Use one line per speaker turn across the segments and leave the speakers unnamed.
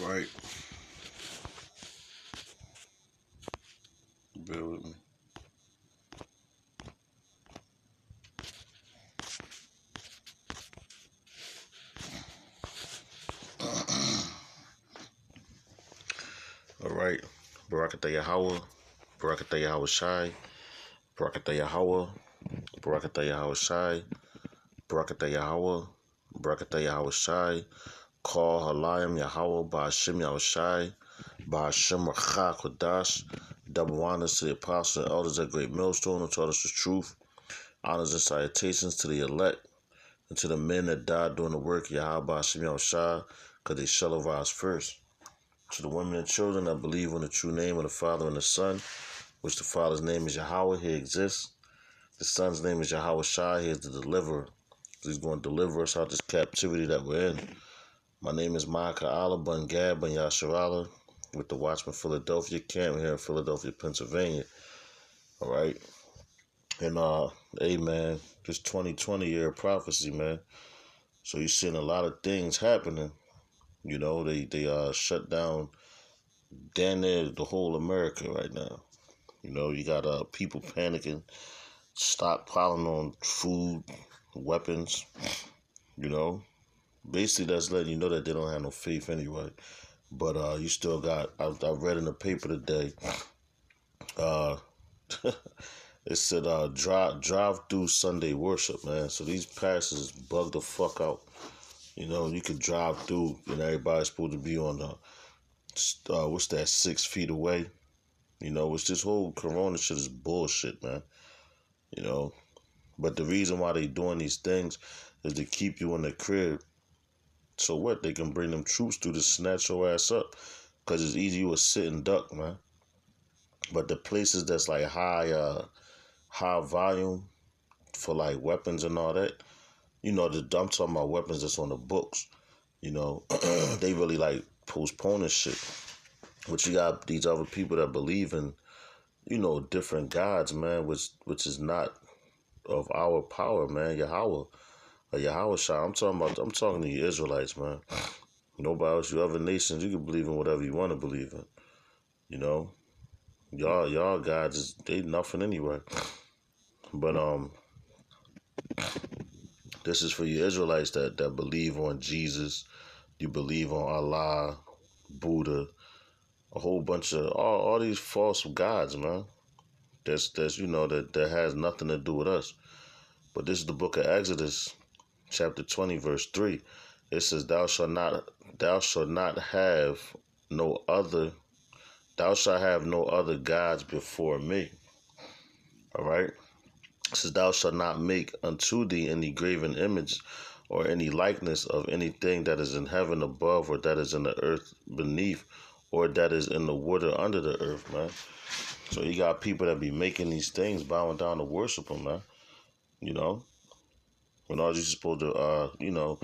Right. Bear with me. All right. Barakatah Yahweh. Barakatah Yahweh Shai. Barakatah Yahweh. Barakatah Yahweh Shai. Barakatah Yahweh. Barakatah Yahweh Shai. Call Halayim Yahweh Ba'ashim Yahweh Shai. Ba'ashim Racha Kodash. Double honors to the apostles and elders at Great Millstone who taught us the truth. Honors and salutations to the elect and to the men that died doing the work of Yahweh Ba'ashim Yahweh Shai, because they shall arise first. To the women and children that believe on the true name of the Father and the Son, which the Father's name is Yahweh, he exists. The Son's name is Yahweh Shai, he is the deliverer. He's going to deliver us out of this captivity that we're in. My name is Micah Allah Bun Gab Bun Yasharala with the Watchman Philadelphia camp here in Philadelphia, Pennsylvania. All right. And hey man, this 2020 year of prophecy, man. So you're seeing a lot of things happening. You know, they shut down damn near the whole America right now. You know, you got people panicking, stockpiling on food, weapons. You know, basically that's letting you know that they don't have no faith anyway. But you still got. I read in the paper today. Uh, it said drive through Sunday worship, man. So these pastors bug the fuck out. You know, you could drive through, and everybody's supposed to be on what's that, 6 feet away. You know, it's this whole corona shit is bullshit, man. You know, but the reason why they doing these things is to keep you in the crib. So what? They can bring them troops through to snatch your ass up, cause it's easy to sit and duck, man. But the places that's like high volume for like weapons and all that, you know, I'm talking about weapons that's on the books. You know, they really like postponing shit. But you got these other people that believe in, you know, different gods, man, which is not of our power, man. Yahweh, Yahweh Shai. I'm talking to you Israelites, man. Nobody else, you other nations, you can believe in whatever you want to believe in. You know, y'all gods they nothing anyway. But this is for you Israelites that believe on Jesus. You believe on Allah, Buddha, a whole bunch of all these false gods, man. That's you know that has nothing to do with us. But this is the book of Exodus, chapter 20, verse 3. It says, thou shalt not have no other, thou shalt have no other gods before me. All right. It says, thou shalt not make unto thee any graven image or any likeness of anything that is in heaven above, or that is in the earth beneath, or that is in the water under the earth, man. So you got people that be making these things, bowing down to worship them, man. You know, when all you're supposed to, you know,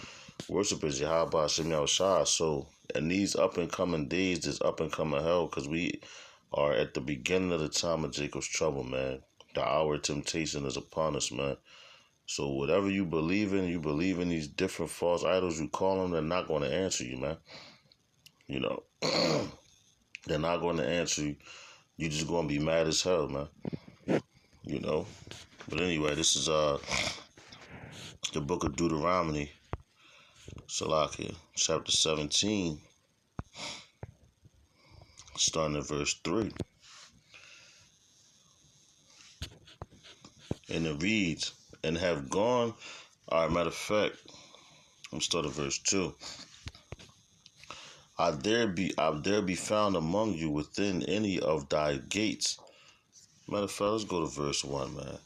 worship is Yahweh Shem Yahushua. So in these up and coming days, this up and coming hell, because we are at the beginning of the time of Jacob's trouble, man. The hour of temptation is upon us, man. So whatever you believe in these different false idols, you call them, they're not going to answer you, man. You know, they're not going to answer you. You're just going to be mad as hell, man. You know. But anyway, this is the book of Deuteronomy, Salakia, chapter 17, starting at verse 3. And it reads, and have gone, all right, matter of fact, I'm starting at verse 2. I dare be found among you within any of thy gates. Matter of fact, let's go to verse 1, man.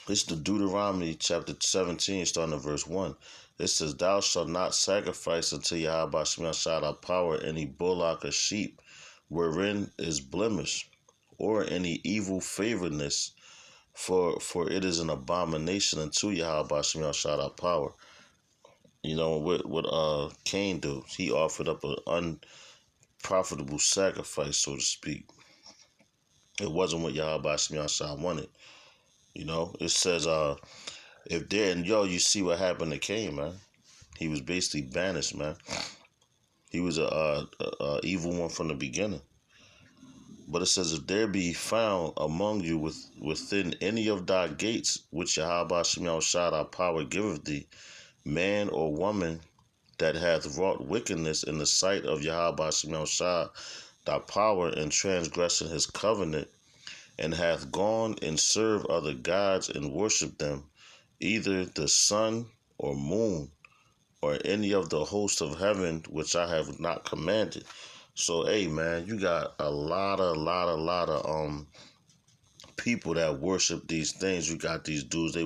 It's the Deuteronomy chapter 17, starting at verse 1. It says, thou shalt not sacrifice unto Yahweh Shemashah thy power any bullock or sheep, wherein is blemish, or any evil favoredness, for it is an abomination unto Yahweh Shemashah thy power. You know, what Cain do? He offered up an unprofitable sacrifice, so to speak. It wasn't what Yahweh Shemashah wanted. You know, it says, if there, and yo, you see what happened to Cain, man. He was basically banished, man. He was a evil one from the beginning. But it says, if there be found among you within any of thy gates, which Yahweh Shem Yahushua thy power giveth thee, man or woman that hath wrought wickedness in the sight of Yahweh Shem Yahushua thy power in transgressing his covenant, and hath gone and served other gods and worshipped them, either the sun or moon, or any of the hosts of heaven, which I have not commanded. So, hey, man, you got a lot of people that worship these things. You got these dudes. They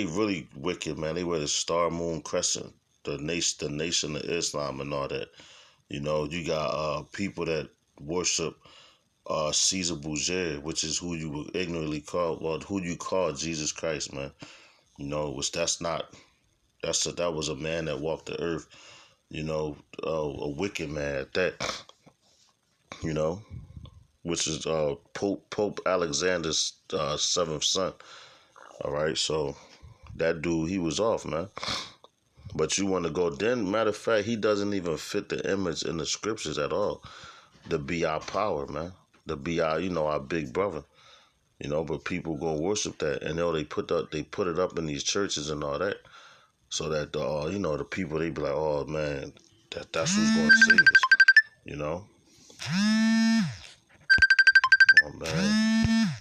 really wicked, man. They wear the star, moon, crescent, the nation of Islam, and all that. You know, you got people that worship Caesar Borgia, which is who you would ignorantly call, well, who you call Jesus Christ, man. You know, which that was a man that walked the earth. You know, a wicked man at that. You know, which is Pope Alexander's seventh son. All right, so that dude, he was off, man. But you want to go then? Matter of fact, he doesn't even fit the image in the scriptures at all. To be our power, man. To be our, our big brother. You know, but people go worship that, and they put it up in these churches and all that, so that the people, they be like, oh man, that's who's going to save us. You know. Oh man.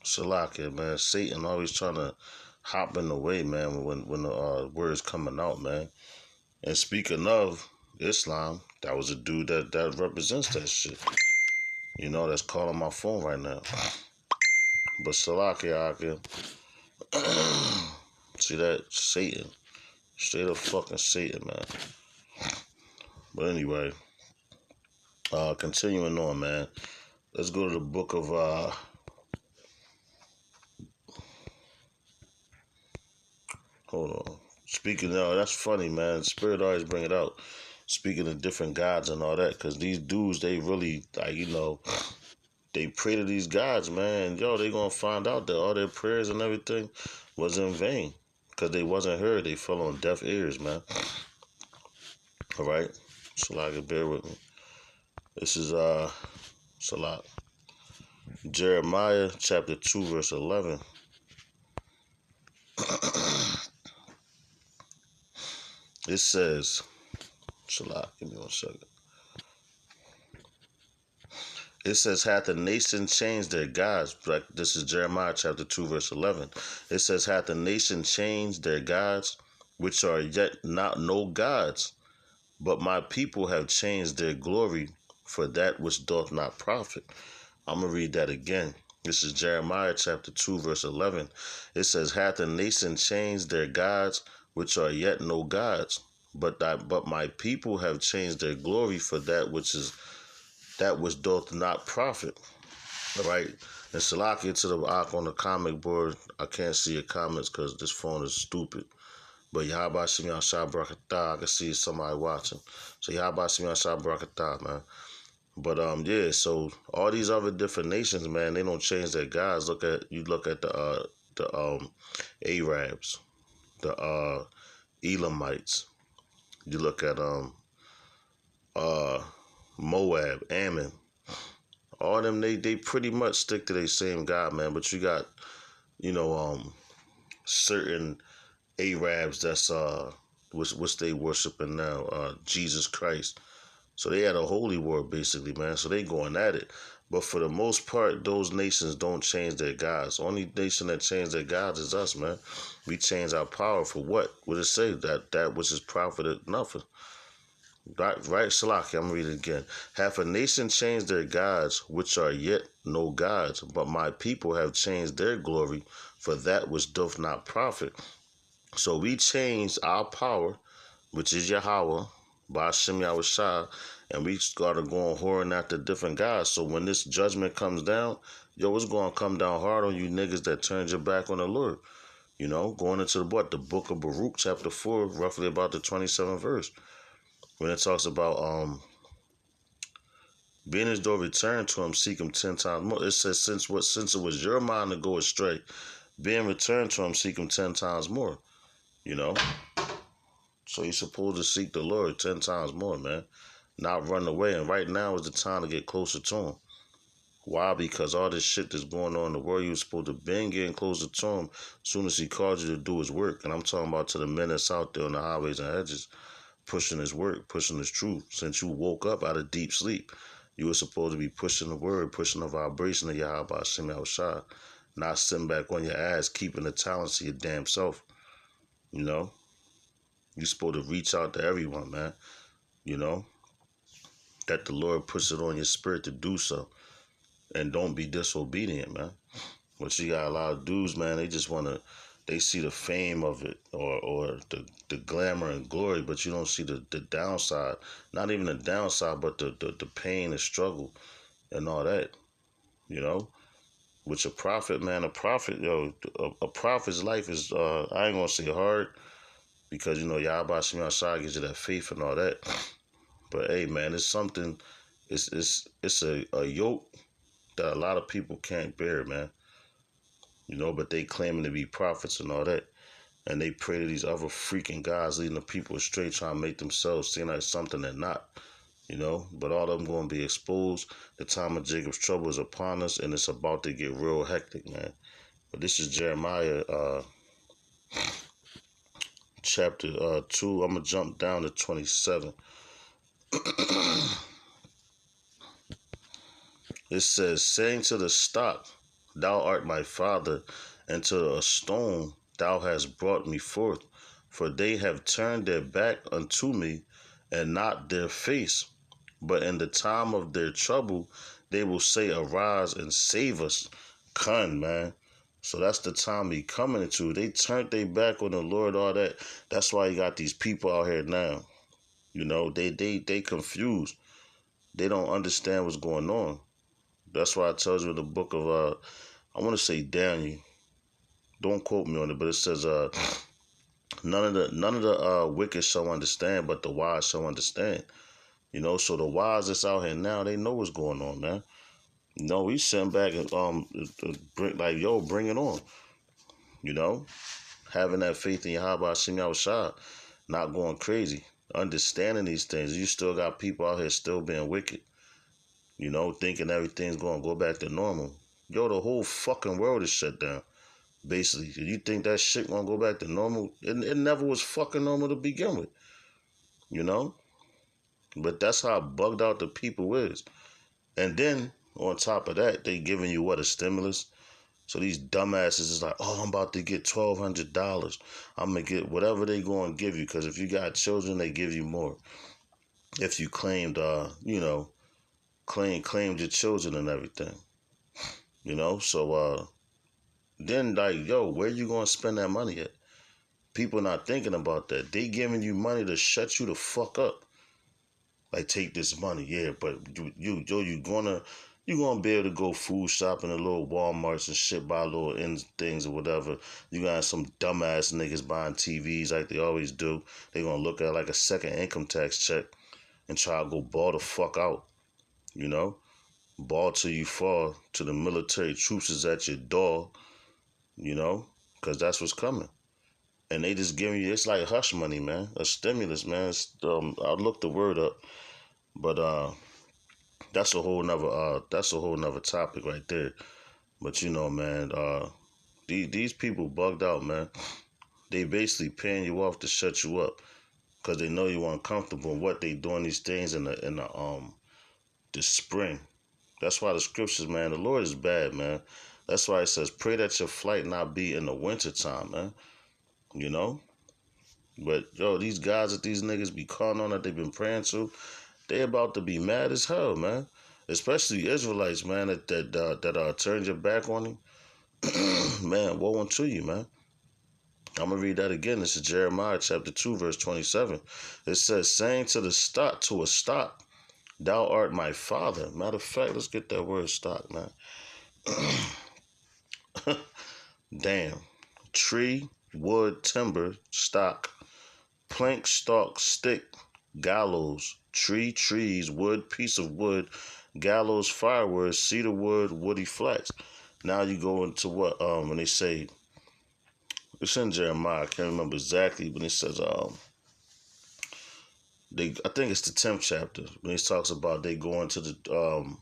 Salakia, man. Satan always trying to hop in the way, man, when the words coming out, man. And speaking of Islam, that was a dude that represents that shit. You know, that's calling my phone right now. But Salakia, see that? Satan. Straight up fucking Satan, man. But anyway, continuing on, man. Let's go to the book of hold on. Speaking of, that's funny, man. Spirit always bring it out. Speaking of different gods and all that, because these dudes, they really, like, they pray to these gods, man. Yo, they gonna find out that all their prayers and everything was in vain, because they wasn't heard. They fell on deaf ears, man. All right, Salah, bear with me. This is Salah, Jeremiah chapter 2, verse 11. It says, Salah, give me 1 second. It says, hath the nation changed their gods? Like, this is Jeremiah chapter 2, verse 11. It says, hath the nation changed their gods, which are yet not no gods? But my people have changed their glory for that which doth not profit. I'm going to read that again. This is Jeremiah chapter 2, verse 11. It says, hath the nation changed their gods, which are yet no gods? But my people have changed their glory for that which doth not profit. All right. And Salakia to the Ak on the comic board. I can't see your comments because this phone is stupid. But Yahweh Shem Yahushua Barakatah, I can see somebody watching. So Yahweh Shem Yahushua Barakatah, man. But yeah, so all these other different nations, man, they don't change their gods. Look at the Arabs, the Elamites. You look at Moab, Ammon. All them, they pretty much stick to their same God, man. But you got, certain Arabs that's which they worshiping now, Jesus Christ. So they had a holy war basically, man. So they going at it. But for the most part, those nations don't change their gods. Only nation that change their gods is us, man. We change our power for what? What it say? That which is profited nothing. Right, Salaki, I'm reading it again. Hath a nation changed their gods, which are yet no gods, but my people have changed their glory for that which doth not profit. So we changed our power, which is Yahweh, by Shem Yahushua, and we started going whoring after different gods. So when this judgment comes down, it's going to come down hard on you niggas that turned your back on the Lord. Going into the book of Baruch, chapter 4, roughly about the 27th verse. When it talks about being as though return to him, seek him 10 times more. It says, since it was your mind to go astray, being returned to him, seek him 10 times more, you know? So you're supposed to seek the Lord 10 times more, man. Not run away. And right now is the time to get closer to him. Why? Because all this shit that's going on in the world, you're supposed to been getting closer to him as soon as he called you to do his work. And I'm talking about to the men that's out there on the highways and hedges, pushing his work, pushing his truth. Since you woke up out of deep sleep, you were supposed to be pushing the word, pushing the vibration of Yahweh Hashem Yahushua, not sitting back on your ass, keeping the talents to your damn self. You know, you're supposed to reach out to everyone, man. You know, that the Lord puts it on your spirit to do so. And don't be disobedient, man. But you got a lot of dudes, man, they just want to, they see the fame of it or the glamour and glory, but you don't see the downside. Not even the downside, but the pain, the struggle, and all that, you know? Which a prophet, man, a prophet, a prophet's life is, I ain't going to say hard, because, you know, Yahweh Shem Yahshua gives you that faith and all that. But, hey, man, it's something, it's a yoke that a lot of people can't bear, man. You know, but they claiming to be prophets and all that. And they pray to these other freaking gods, leading the people astray, trying to make themselves seem like something they're not. You know, but all of them going to be exposed. The time of Jacob's trouble is upon us, and it's about to get real hectic, man. But this is Jeremiah chapter 2. I'm going to jump down to 27. It says, saying to the stock, thou art my father, and to a stone thou hast brought me forth. For they have turned their back unto me, and not their face. But in the time of their trouble, they will say, arise and save us. Con, man. So that's the time he coming into. They turned their back on the Lord, all that. That's why you got these people out here now. You know, they confused. They don't understand what's going on. That's why I tell you in the book of I want to say Daniel. Don't quote me on it, but it says none of the wicked shall understand, but the wise shall understand. You know, so the wise that's out here now, they know what's going on, man. You know, we sitting back and bring it on. You know, having that faith in Yahweh Hashem Yahushua, not going crazy, understanding these things. You still got people out here still being wicked. You know, thinking everything's going to go back to normal. Yo, the whole fucking world is shut down, basically. You think that shit going to go back to normal? It never was fucking normal to begin with, you know? But that's how bugged out the people is. And then, on top of that, they giving you, what, a stimulus? So these dumbasses is like, oh, I'm about to get $1,200. I'm going to get whatever they going to give you, because if you got children, they give you more. If you claimed, claimed your children and everything, you know? So then, like, yo, where you gonna spend that money at? People not thinking about that. They giving you money to shut you the fuck up. Like, take this money, yeah, but you gonna be able to go food shopping at little Walmarts and shit, buy little things or whatever. You got some dumbass niggas buying TVs like they always do. They gonna look at like a second income tax check and try to go ball the fuck out, you know? Ball till you fall, till the military troops is at your door, you know, because that's what's coming. And they just giving you, it's like hush money, man, a stimulus, man. I'll look the word up, but that's a whole nother topic right there. But you know, man, these people bugged out, man. They basically paying you off to shut you up because they know you're uncomfortable. What they doing these things in the spring. That's why the scriptures, man, the Lord is bad, man. That's why it says, pray that your flight not be in the wintertime, man. You know? But, yo, these guys that these niggas be calling on that they've been praying to, they about to be mad as hell, man. Especially Israelites, man, that turned your back on him. Man, woe unto you, man. I'm going to read that again. This is Jeremiah chapter 2, verse 27. It says, saying to a stock, thou art my father. Matter of fact, let's get that word stock, man. Damn. Tree, wood, timber, stock, plank, stalk, stick, gallows, tree, trees, wood, piece of wood, gallows, firewood, cedar wood, woody flats. Now you go into what when they say It's in Jeremiah. I can't remember exactly, but it says I think it's the 10th chapter when he talks about they going to the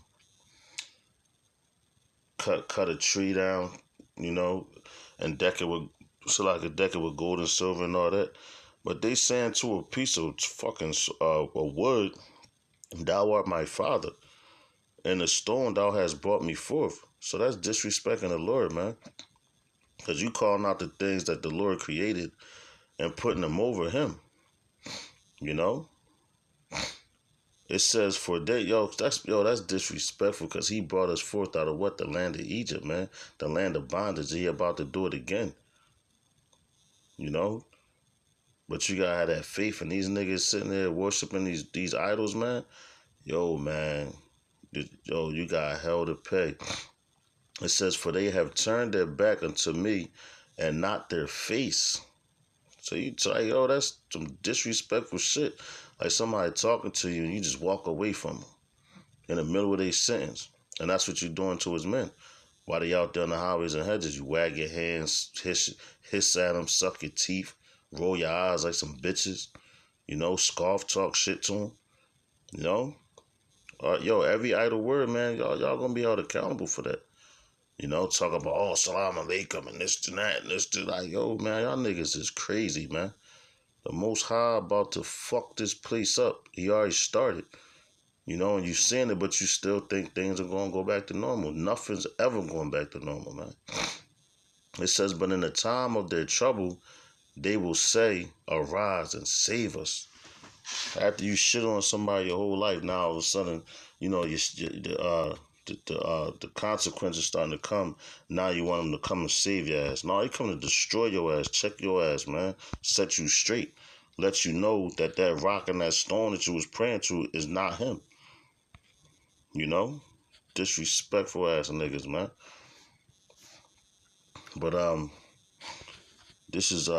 cut a tree down, you know, and deck it with deck it with gold and silver and all that. But they saying to a piece of fucking a wood, thou art my father, and the stone thou hast brought me forth. So that's disrespecting the Lord, man. Because you calling out the things that the Lord created and putting them over him, you know? It says for they that's disrespectful because he brought us forth out of what? The land of Egypt, man. The land of bondage. He about to do it again. You know? But you gotta have that faith, and these niggas sitting there worshiping these idols, man. Yo, man. Yo, you got hell to pay. It says, for they have turned their back unto me and not their face. So you like, yo, that's some disrespectful shit. Like somebody talking to you and you just walk away from them in the middle of their sentence. And that's what you're doing to his men. While they out there on the highways and hedges, you wag your hands, hiss at them, suck your teeth, roll your eyes like some bitches, you know, scoff, talk shit to them, you know. Yo, every idle word, man, y'all gonna be held accountable for that. You know, talk about, oh, salam alaikum and this and that and this and like, yo, man, y'all niggas is crazy, man. The Most High about to fuck this place up. He already started. You know, and you've seen it, but you still think things are going to go back to normal. Nothing's ever going back to normal, man. It says, but in the time of their trouble, they will say, arise and save us. After you shit on somebody your whole life, now all of a sudden, you know, the consequences starting to come. Now you want them to come and save your ass. No, he come to destroy your ass, check your ass, man, set you straight, let you know that that rock and that stone that you was praying to is not him. You know, disrespectful ass niggas, man. But this is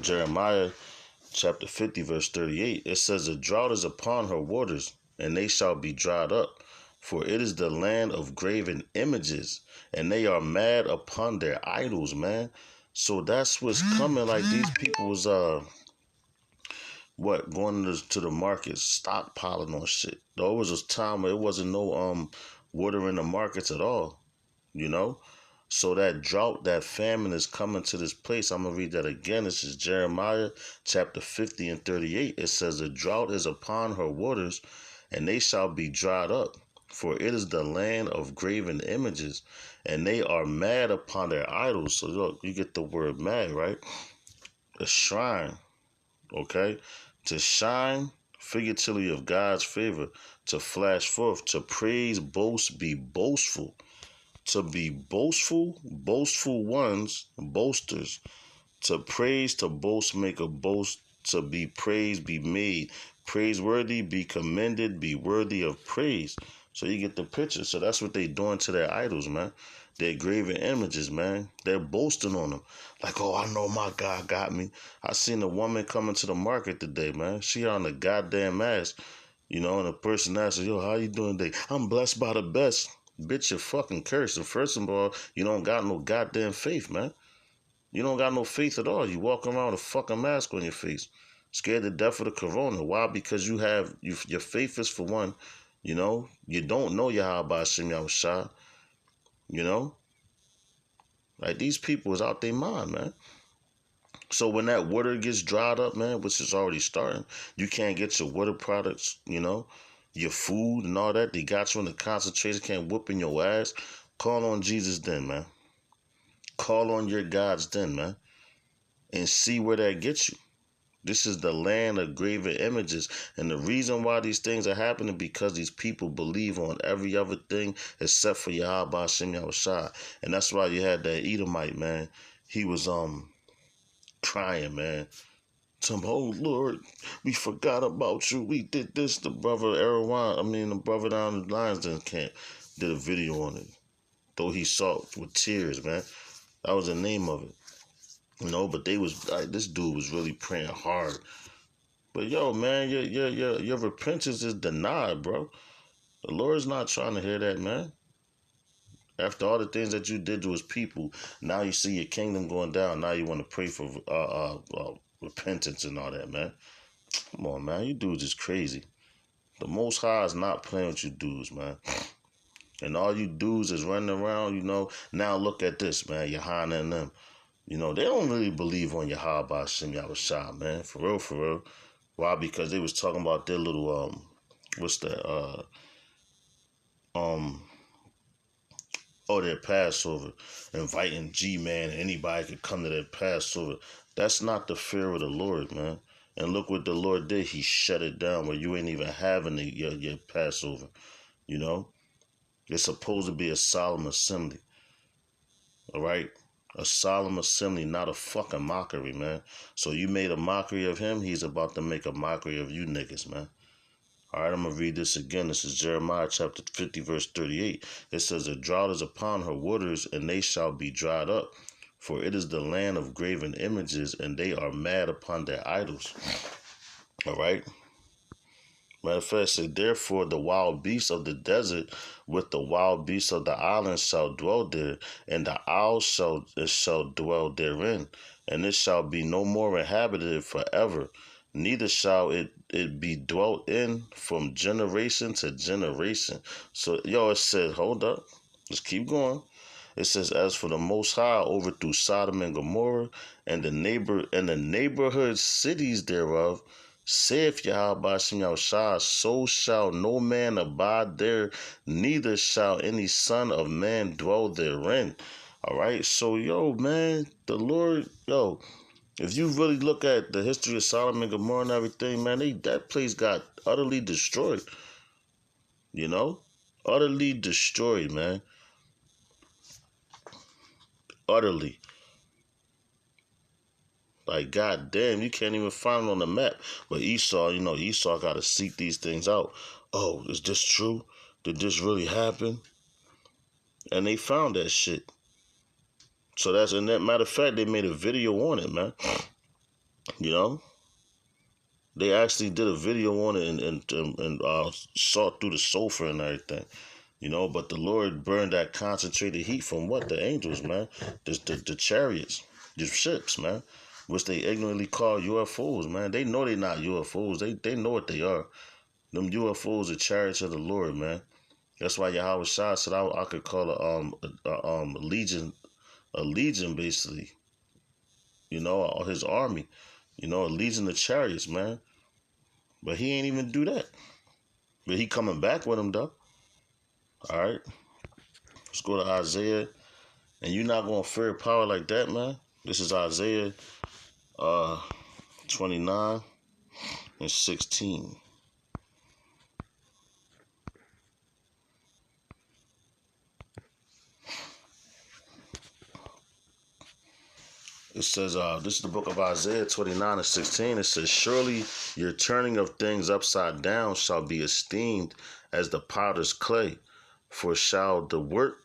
Jeremiah chapter 50 verse 38. It says, the drought is upon her waters, and they shall be dried up. For it is the land of graven images, and they are mad upon their idols, man. So that's what's coming. Like these people was going to the market, stockpiling on shit. There was a time where it wasn't no water in the markets at all, you know. So that drought, that famine is coming to this place. I'm going to read that again. This is Jeremiah chapter 50 and 38. It says, the drought is upon her waters, and they shall be dried up. For it is the land of graven images, and they are mad upon their idols. So look, you get the word mad, right? A shrine, okay? To shine, figuratively of God's favor, to flash forth, to praise, boast, be boastful. To be boastful, boastful ones, boasters. To praise, to boast, make a boast. To be praised, be made praiseworthy, be commended, be worthy of praise. So you get the picture. So that's what they doing to their idols, man. They're graven images, man. They're boasting on them. Like, oh, I know my God got me. I seen a woman coming to the market today, man. She on a goddamn mask, you know, and a person asks her, yo, how you doing today? I'm blessed by the best. Bitch, you're fucking cursed. And first of all, you don't got no goddamn faith, man. You don't got no faith at all. You walk around with a fucking mask on your face, scared to death of the corona. Why? Because your faith is for one. You know, you don't know Yahweh Hashem Yahushua. You know, like these people is out their mind, man. So when that water gets dried up, man, which is already starting, you can't get your water products, you know, your food and all that. They got you in the concentration camp whooping your ass. Call on Jesus then, man. Call on your gods then, man. And see where that gets you. This is the land of graven images. And the reason why these things are happening because these people believe on every other thing except for Yahweh Hashem Yahushua. And that's why you had that Edomite, man. He was crying, man. Oh Lord, we forgot about you. We did this. The brother the brother down the Lions Den camp did a video on it. Though he saw it with tears, man. That was the name of it. You know, but they was like, this dude was really praying hard. But yo, man, your repentance is denied, bro. The Lord's not trying to hear that, man. After all the things that you did to his people, now you see your kingdom going down. Now you want to pray for repentance and all that, man. Come on, man. You dudes is crazy. The Most High is not playing with you dudes, man. And all you dudes is running around, Now look at this, man. Yohana and them. They don't really believe on Yahweh Hashem Yahushua, man. For real, for real. Why? Because they was talking about their little, what's that, their Passover. Inviting G-Man and anybody could come to their Passover. That's not the fear of the Lord, man. And look what the Lord did. He shut it down where you ain't even having your Passover, It's supposed to be a solemn assembly, all right? A solemn assembly, not a fucking mockery, man. So you made a mockery of him, he's about to make a mockery of you niggas, man. All right, I'm going to read this again. This is Jeremiah chapter 50, verse 38. It says, "A drought is upon her waters, and they shall be dried up. For it is the land of graven images, and they are mad upon their idols." All right? Matter of fact, say, "Therefore the wild beasts of the desert with the wild beasts of the islands shall dwell there, and the owls shall dwell therein, and it shall be no more inhabited forever, neither shall it be dwelt in from generation to generation." So, it says, hold up, let's keep going. It says, "As for the Most High overthrew Sodom and Gomorrah and the neighborhood cities thereof, saith Yahweh Hashem Yahushua, so shall no man abide there, neither shall any son of man dwell therein." All right, so man, the Lord, if you really look at the history of Sodom and Gomorrah and everything, man, that place got utterly destroyed. Utterly destroyed, man. Utterly. Like, goddamn, you can't even find it on the map. But Esau, Esau got to seek these things out. Oh, is this true? Did this really happen? And they found that shit. So and that matter of fact, they made a video on it, man. They actually did a video on it and saw through the sulfur and everything. But the Lord burned that concentrated heat from what? The angels, man. The chariots, the ships, man. Which they ignorantly call UFOs, man. They know they're not UFOs. They know what they are. Them UFOs are chariots of the Lord, man. That's why Yahweh Shah said I could call a legion basically. His army. A legion of chariots, man. But he ain't even do that. But he coming back with him though. All right. Let's go to Isaiah. And you're not gonna fear power like that, man. This is Isaiah 29 and 16. It says, this is the book of Isaiah 29 and 16. It says, "Surely your turning of things upside down shall be esteemed as the potter's clay. For shall the work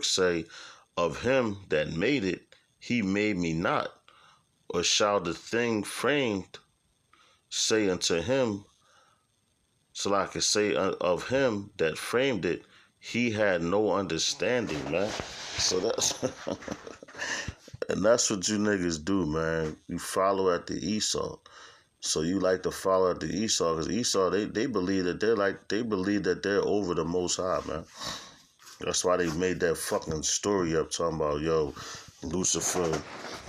say of him that made it, he made me not? Or shall the thing framed say unto him, say of him that framed it, he had no understanding," man. So that's and that's what you niggas do, man. You follow after Esau. So you like to follow after Esau because Esau, they believe that they're over the Most High, man. That's why they made that fucking story up talking about, Lucifer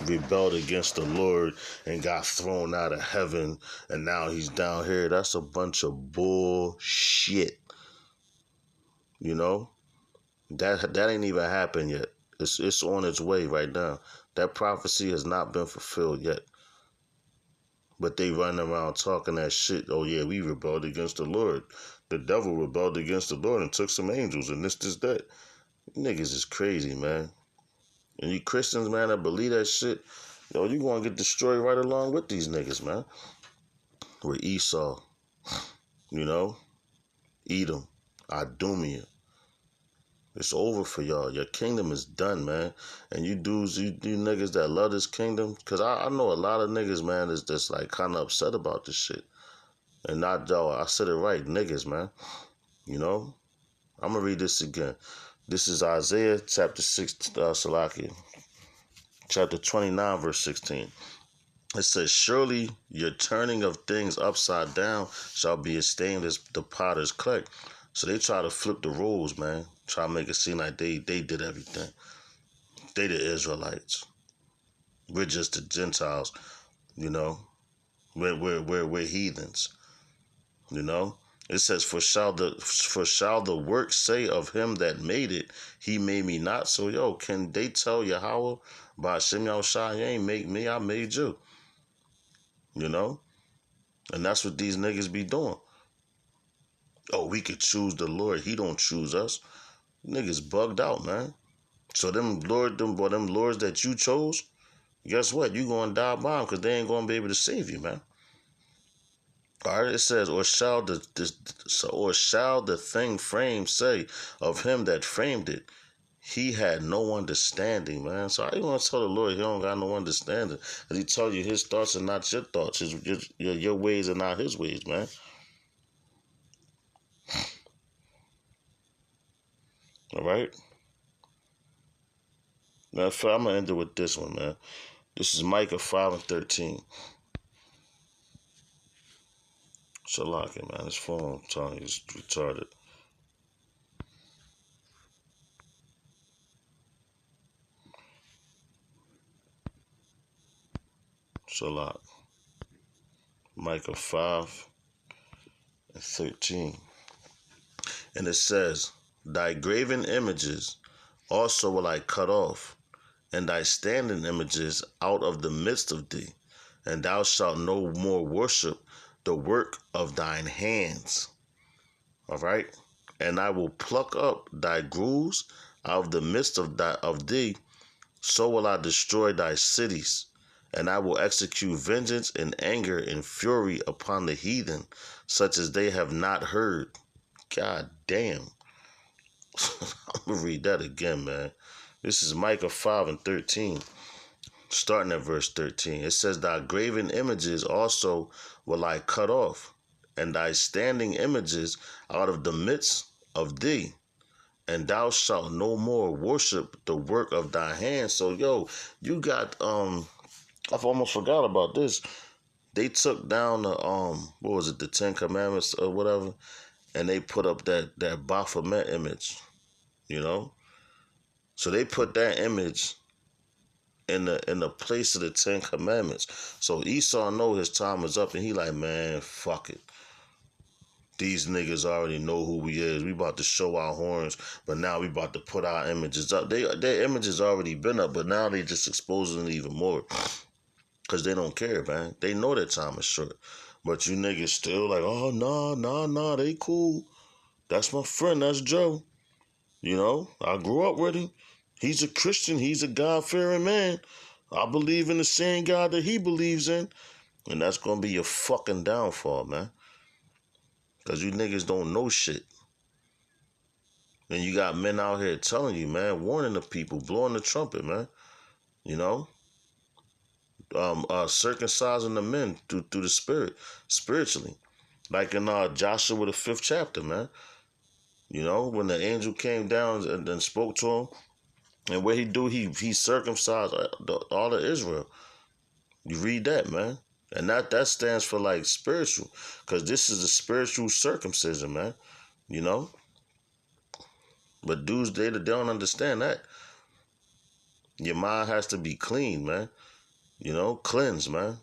rebelled against the Lord and got thrown out of heaven and now he's down here. That's a bunch of bullshit. That ain't even happened yet. It's on its way right now. That prophecy has not been fulfilled yet. But they run around talking that shit. Oh yeah, we rebelled against the Lord. The devil rebelled against the Lord and took some angels and this, that. Niggas is crazy, man. And you Christians, man, that believe that shit, you gonna get destroyed right along with these niggas, man. With Esau, Edom, Idumea. It's over for y'all. Your kingdom is done, man. And you dudes, you niggas that love this kingdom, because I know a lot of niggas, man, is just like kind of upset about this shit. And not, I said it right, niggas, man. I'm going to read this again. This is Isaiah chapter 6, Salaki, chapter 29, verse 16. It says, surely your turning of things upside down shall be esteemed as the potter's clay. So they try to flip the roles, man. Try to make it seem like they did everything. They the Israelites. We're just the Gentiles, you know. We're heathens, you know. It says, for shall the work say of him that made it, he made me not? So yo, can they tell Yahweh by Shem Yahushua, you ain't make me, I made you. You know? And that's what these niggas be doing. Oh, we could choose the Lord. He don't choose us. Niggas bugged out, man. So them lords that you chose, guess what? You gonna die by them because they ain't gonna be able to save you, man. All right, it says, or shall the thing framed say of him that framed it, he had no understanding, man. So how you want to tell the Lord he don't got no understanding? Because he told you his thoughts are not your thoughts. Your ways are not his ways, man. All right? Now, I'm going to end it with this one, man. This is Micah 5 and 13. Shalaka, man. This phone, I'm telling you, is retarded. Shalak. Micah 5 and 13. And it says, thy graven images also will I cut off, and thy standing images out of the midst of thee, and thou shalt no more worship the work of thine hands. All right? And I will pluck up thy grooves out of the midst of thee, so will I destroy thy cities, and I will execute vengeance and anger and fury upon the heathen, such as they have not heard. God damn. I'm going to read that again, man. This is Micah 5 and 13, starting at verse 13. It says, thy graven images also will I cut off, and thy standing images out of the midst of thee, and thou shalt no more worship the work of thy hands. So, yo, you got, I've almost forgot about this. They took down the, what was it, the Ten Commandments or whatever, and they put up that Baphomet image, you know? So they put that image in the place of the Ten Commandments. So Esau know his time is up, and he like, man, fuck it. These niggas already know who we is. We about to show our horns, but now we about to put our images up. Their images already been up, but now they just exposing it even more. Because they don't care, man. They know their time is short. But you niggas still like, oh, nah, they cool. That's my friend, that's Joe. You know, I grew up with him. He's a Christian. He's a God-fearing man. I believe in the same God that he believes in. And that's going to be your fucking downfall, man. Because you niggas don't know shit. And you got men out here telling you, man, warning the people, blowing the trumpet, man. You know? Circumcising the men through the spirit, spiritually. Like in Joshua, the 5th chapter, man. You know, when the angel came down and spoke to him, and what he circumcised all of Israel. You read that, man. And that stands for like spiritual, because this is a spiritual circumcision, man. You know? But dudes, they don't understand that. Your mind has to be clean, man. You know, cleanse, man.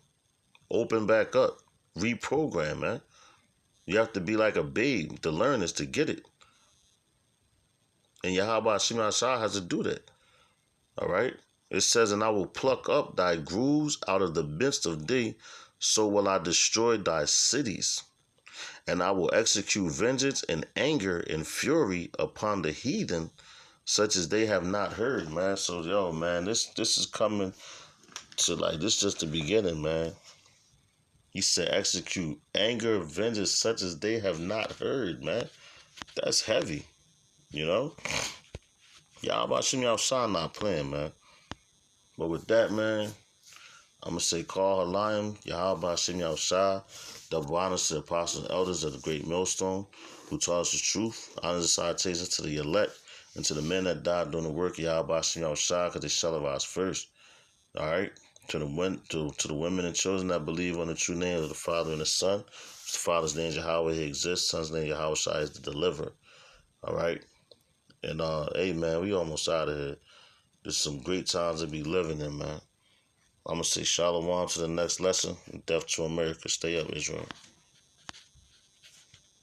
Open back up. Reprogram, man. You have to be like a babe to learn this, to get it. And Yahweh Shema Shah has to do that. All right? It says, and I will pluck up thy grooves out of the midst of thee, so will I destroy thy cities. And I will execute vengeance and anger and fury upon the heathen, such as they have not heard, man. So, yo, man, this is coming to, like, this just the beginning, man. He said execute anger, vengeance, such as they have not heard, man. That's heavy, you know? Y'all Shem Yahushua not playing, man. But with that, man, I'm going to say call Halayim, Yahweh Shem Yahushua, double honors to the apostles and elders of the great millstone. who taught us the truth. Honors and salutations to the elect and to the men that died doing the work of Yahweh Shem Yahushua, because they shall arise first. All right. To the women and children that believe on the true name of the Father and the Son. The Father's name Yahweh, he exists. Son's name Yahweh Shai is the deliverer. All right. And hey man, we almost out of here. There's some great times to be living in, man. I'm gonna say shalom to the next lesson. Death to America. Stay up, Israel.